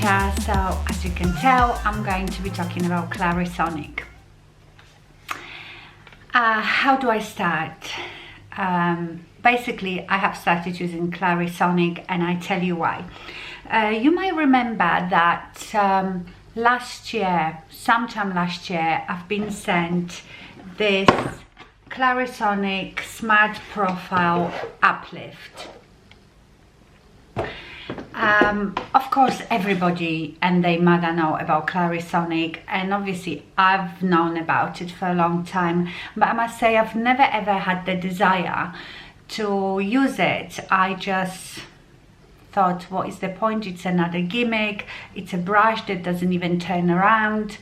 podcast. So as you can tell, I'm going to be talking about Clarisonic. How do I start? Basically, I have started using Clarisonic, and I tell you why. You might remember that sometime last year, I've been sent this Clarisonic Smart Profile Uplift. Of course, everybody and their mother know about Clarisonic, and obviously I've known about it for a long time, but I must say I've never ever had the desire to use it. I just thought, what is the point? It's another gimmick, it's a brush that doesn't even turn around.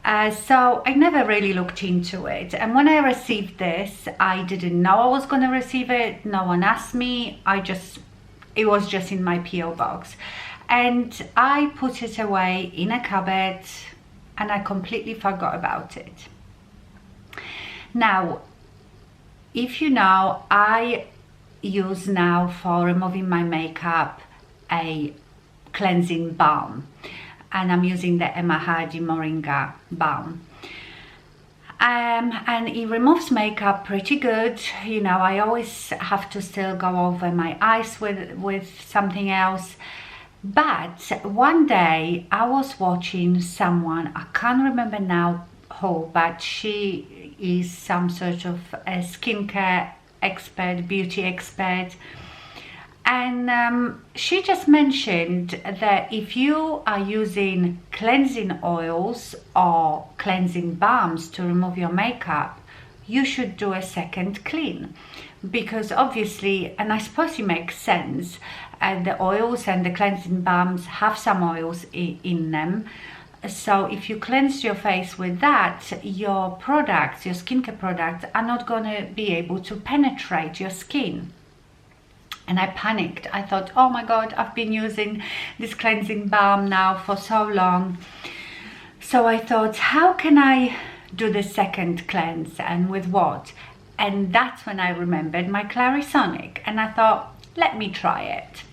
So I never really looked into it, and when I received this, I didn't know I was going to receive it. No one asked me. It was just in my PO box, and I put it away in a cupboard, and I completely forgot about it. Now, if you know, I use now for removing my makeup a cleansing balm, and I'm using the Emma Hardy Moringa balm. And it removes makeup pretty good. You know, I always have to still go over my eyes with something else. But one day I was watching someone, I can't remember now who, but she is some sort of a skincare expert, beauty expert. And she just mentioned that if you are using cleansing oils or cleansing balms to remove your makeup, you should do a second clean, because obviously, and I suppose it makes sense, the oils and the cleansing balms have some oils in them. So if you cleanse your face with that, your products, your skincare products, are not going to be able to penetrate your skin. And I panicked. I thought, oh my God, I've been using this cleansing balm now for so long. So I thought, how can I do the second cleanse, and with what? And that's when I remembered my Clarisonic, and I thought, let me try it.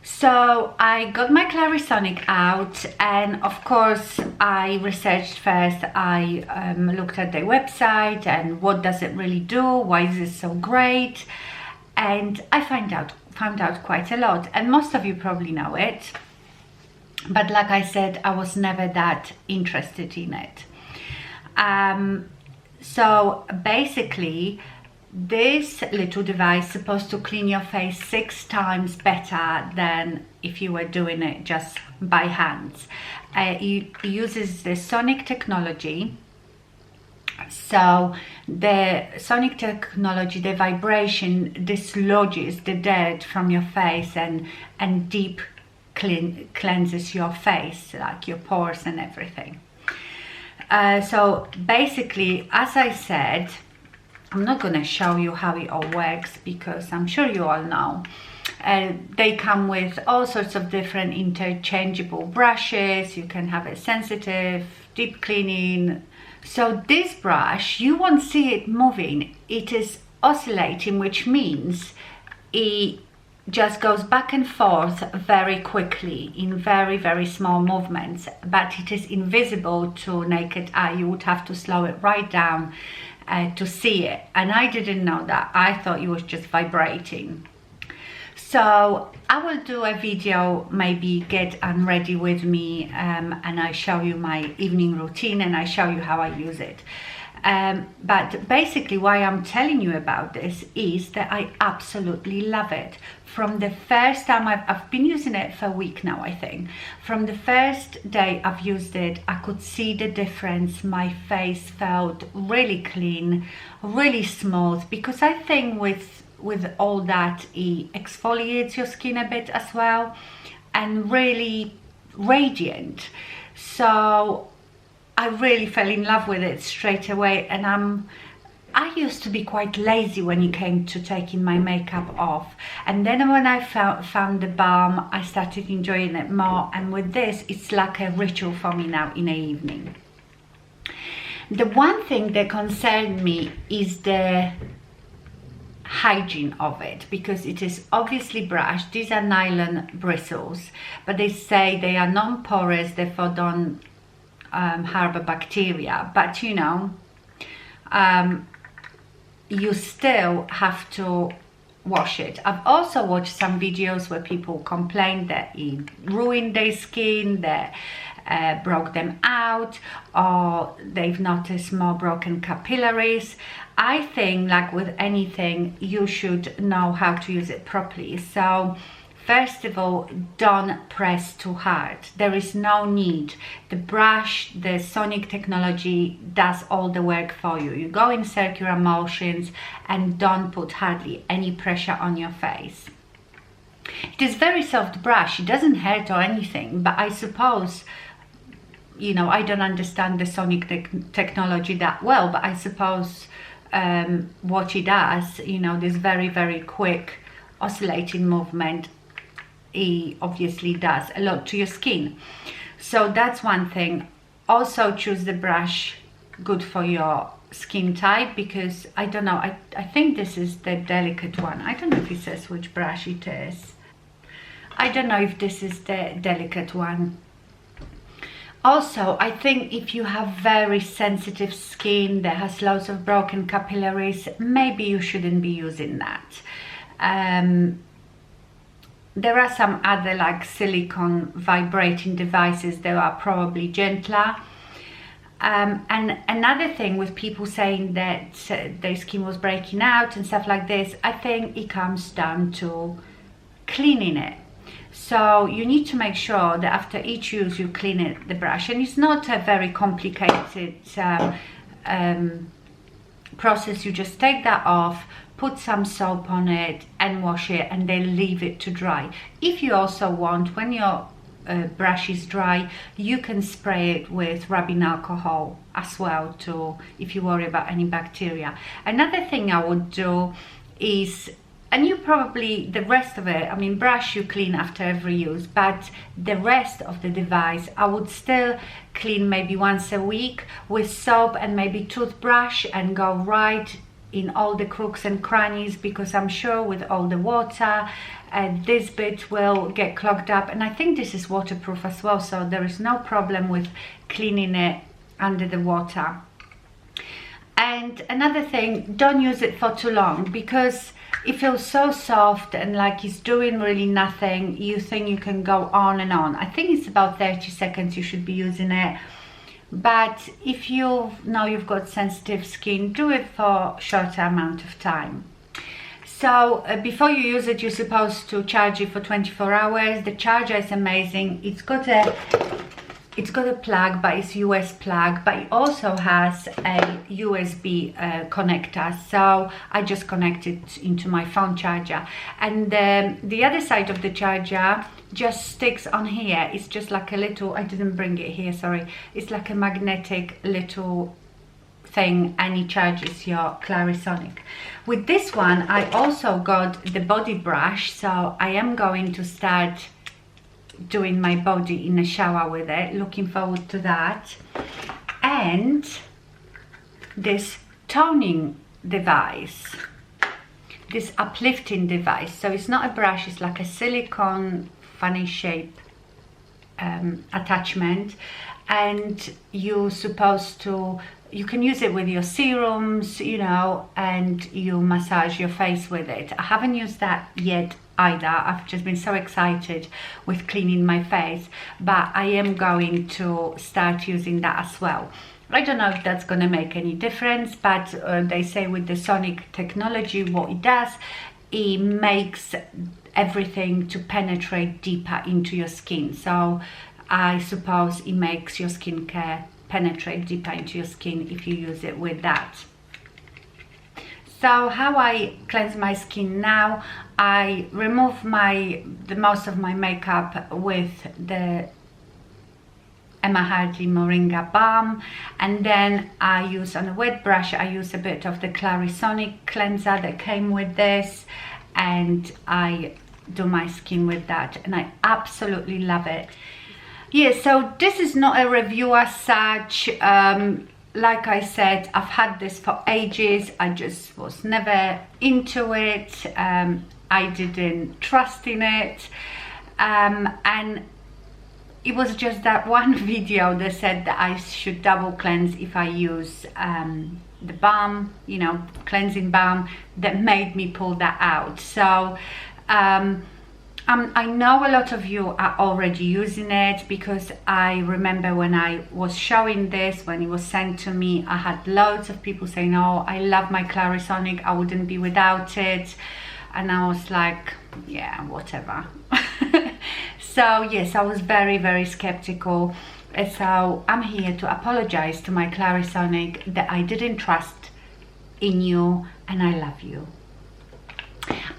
So I got my Clarisonic out, and of course I researched first. I looked at their website and what does it really do, why is it so great? And I found out quite a lot, and most of you probably know it, but like I said, I was never that interested in it. So basically, this little device is supposed to clean your face 6 times better than if you were doing it just by hands. It uses the sonic technology. So the sonic technology, the vibration, dislodges the dirt from your face and deep cleanses your face, like your pores and everything. So basically, as I said, I'm not going to show you how it all works, because I'm sure you all know. They come with all sorts of different interchangeable brushes. You can have a sensitive, deep cleaning. So this brush, you won't see it moving. It is oscillating, which means it just goes back and forth very quickly in very, very small movements, but it is invisible to naked eye. You would have to slow it right down to see it. And I didn't know that. I thought it was just vibrating. So I will do a video, maybe get unready with me, and I show you my evening routine, and I show you how I use it. But basically why I'm telling you about this is that I absolutely love it. From the first time, I've been using it for a week now, I think. From the first day I've used it, I could see the difference. My face felt really clean, really smooth, because I think with all that, it exfoliates your skin a bit as well, and really radiant. So I really fell in love with it straight away, and I used to be quite lazy when it came to taking my makeup off, and then when I found the balm, I started enjoying it more, and with this, it's like a ritual for me now in the evening. The one thing that concerned me is hygiene of it, because it is obviously brushed. These are nylon bristles, but they say they are non-porous, therefore don't harbor bacteria. But you know, you still have to wash it. I've also watched some videos where people complain that it ruined their skin, that broke them out, or they've noticed more broken capillaries. I think, like with anything, you should know how to use it properly. So first of all, don't press too hard. There is no need. The brush, the sonic technology does all the work for you. You go in circular motions and don't put hardly any pressure on your face. It is very soft brush. It doesn't hurt or anything, but I suppose, you know, I don't understand the sonic technology that well, but I suppose what it does, you know, this very, very quick oscillating movement, it obviously does a lot to your skin. So that's one thing. Also choose the brush good for your skin type, because I don't know, I think this is the delicate one. I don't know if it says which brush it is. I don't know if this is the delicate one. Also, I think if you have very sensitive skin that has lots of broken capillaries, maybe you shouldn't be using that. There are some other like silicone vibrating devices that are probably gentler. And another thing with people saying that their skin was breaking out and stuff like this, I think it comes down to cleaning it. So you need to make sure that after each use you clean it, the brush, and it's not a very complicated process. You just take that off, put some soap on it and wash it, and then leave it to dry. If you also want, when your brush is dry, you can spray it with rubbing alcohol as well, to if you worry about any bacteria. Another thing I would do is, and you probably, the rest of it, I mean, brush you clean after every use, but the rest of the device I would still clean maybe once a week with soap and maybe toothbrush, and go right in all the crooks and crannies, because I'm sure with all the water this bit will get clogged up. And I think this is waterproof as well, so there is no problem with cleaning it under the water. And another thing, don't use it for too long, because it feels so soft and like it's doing really nothing. You think you can go on and on. I think it's about 30 seconds you should be using it. But if you know you've got sensitive skin, do it for a shorter amount of time. So before you use it, you're supposed to charge it for 24 hours. The charger is amazing. It's got a plug, but it's US plug, but it also has a USB connector. So I just connect it into my phone charger. And the other side of the charger just sticks on here. It's just like a little, I didn't bring it here, sorry. It's like a magnetic little thing, and it charges your Clarisonic. With this one, I also got the body brush, so I am going to start doing my body in a shower with it. Looking forward to that. And this toning device, this uplifting device. So it's not a brush, it's like a silicone funny shape attachment, and you're supposed to, you can use it with your serums, you know, and you massage your face with it. I haven't used that yet either. I've just been so excited with cleaning my face, but I am going to start using that as well. I don't know if that's going to make any difference, but they say with the sonic technology, what it does, it makes everything to penetrate deeper into your skin. So I suppose it makes your skincare penetrate deeper into your skin if you use it with that. So how I cleanse my skin now, I remove the most of my makeup with the Emma Hartley Moringa Balm, and then I use, on a wet brush, I use a bit of the Clarisonic cleanser that came with this, and I do my skin with that, and I absolutely love it. Yeah, so this is not a review as such. like I said, I've had this for ages. I just was never into it. I didn't trust in it, and it was just that one video that said that I should double cleanse if I use the balm, you know, cleansing balm, that made me pull that out. So I know a lot of you are already using it, because I remember when I was showing this, when it was sent to me, I had loads of people saying, oh, I love my Clarisonic, I wouldn't be without it. And I was like, yeah, whatever. So yes, I was very, very skeptical. So I'm here to apologize to my Clarisonic that I didn't trust in you, and I love you.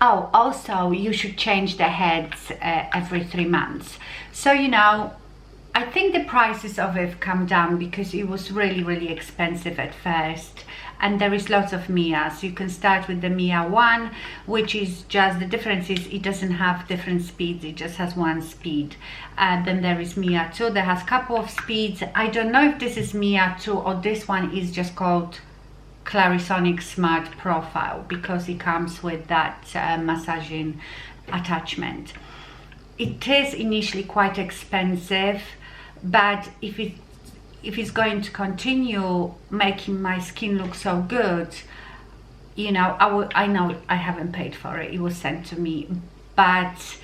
Oh, also, you should change the heads every 3 months. So, you know, I think the prices of it come down, because it was really, really expensive at first. And there is lots of Mias. You can start with the Mia 1, which is just, the difference is it doesn't have different speeds, it just has one speed. And then there is Mia 2 that has a couple of speeds. I don't know if this is Mia 2 or this one is just called Clarisonic Smart Profile, because it comes with that massaging attachment. It is initially quite expensive, but if it's going to continue making my skin look so good, you know, I know I haven't paid for it, it was sent to me, but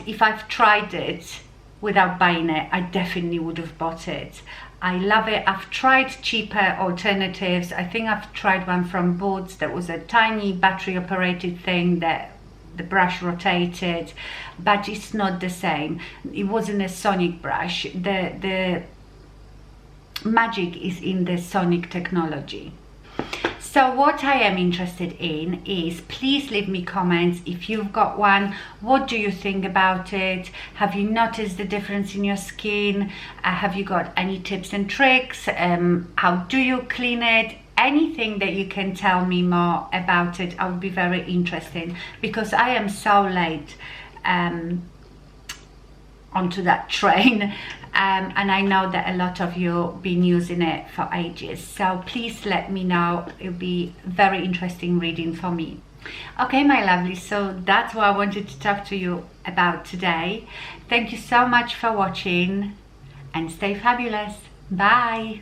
if I've tried it without buying it, I definitely would have bought it. I love it. I've tried cheaper alternatives. I think I've tried one from Boots that was a tiny battery operated thing that the brush rotated, but it's not the same. It wasn't a sonic brush. The magic is in the sonic technology. So what I am interested in is, please leave me comments if you've got one. What do you think about it? Have you noticed the difference in your skin? Have you got any tips and tricks? How do you clean it? Anything that you can tell me more about it, I would be very interested, because I am so late onto that train. And I know that a lot of you have been using it for ages, so please let me know. It'll be very interesting reading for me. Okay, my lovely, so that's what I wanted to talk to you about today. Thank you so much for watching, and stay fabulous. Bye.